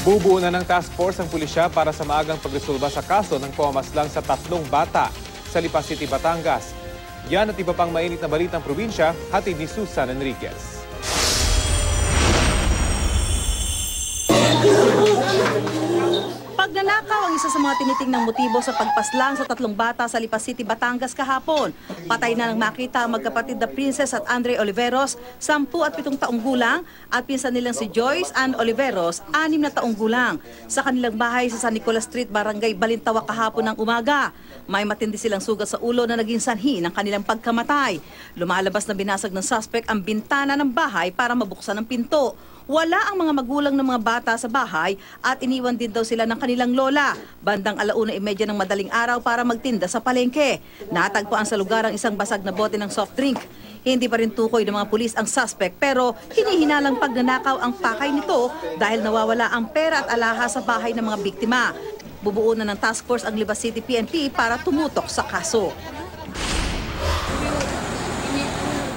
Bubuo na ng task force ang pulisya para sa maagang pagresolba sa kaso ng pamamaslang sa 3 bata sa Lipa City, Batangas. Yan at iba pang mainit na balitang probinsya, hatid ni Susan Enriquez. Pagnanakaw ang isa sa mga tinitingnang motibo sa pagpaslang sa 3 bata sa Lipa City, Batangas kahapon. Patay na nang makita ang magkapatid na Princess at Andre Oliveros, 10 at 7 taong gulang, at pinsan nilang si Joyce Ann Oliveros, 6 na taong gulang, sa kanilang bahay sa San Nicolas Street, Barangay Balintawak kahapon ng umaga. May matindi silang sugat sa ulo na naging sanhi ng kanilang pagkamatay. Lumalabas na binasag ng suspect ang bintana ng bahay para mabuksan ang pinto. Wala ang mga magulang ng mga bata sa bahay at iniwan din daw sila ng kanilang lola. Bandang 1:30 ng madaling araw para magtinda sa palengke. Natagpuan sa lugar ang isang basag na bote ng soft drink. Hindi pa rin tukoy ng mga pulis ang suspect pero hinihinalang pagnanakaw ang pakay nito dahil nawawala ang pera at alahas sa bahay ng mga biktima. Bubuo na ng task force ang Lipa City PNP para tumutok sa kaso.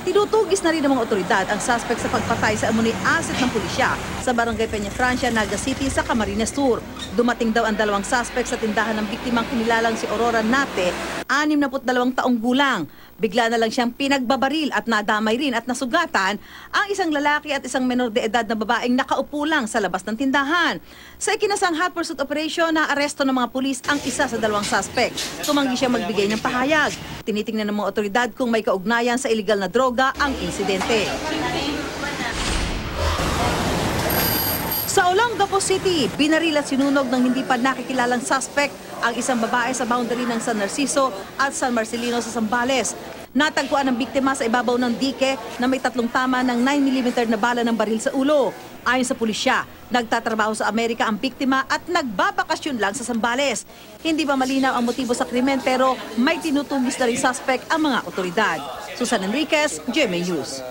Tinutugis na rin ng mga otoridad ang suspect sa pagpatay sa amunay asset ng pulisya sa Barangay Peña Francia, Naga City sa Camarines Sur. Dumating daw ang 2 suspect sa tindahan ng biktimang kinilalang si Aurora Nate, 62 taong gulang. Bigla na lang siyang pinagbabaril at nadamay rin at nasugatan ang isang lalaki at isang menor de edad na babaeng nakaupo lang sa labas ng tindahan. Sa ikinasang hot pursuit operation, naaresto ng mga pulis ang isa sa 2 suspect. Tumanggi siya magbigay ng pahayag. Tinitingnan ng mga otoridad kung may kaugnayan sa iligal na droga ang insidente. Sa Olongapo City, binaril at sinunog ng hindi pa nakikilalang suspect ang isang babae sa boundary ng San Narciso at San Marcelino sa Zambales. Natagpuan ng biktima sa ibabaw ng dike na may 3 tama ng 9mm na bala ng baril sa ulo. Ayon sa pulisya, nagtatrabaho sa Amerika ang biktima at nagbabakasyon lang sa Zambales. Hindi ba malinaw ang motibo sa krimen pero may tinutugis na rin suspect ang mga otoridad. Susan Enriquez, GMA News.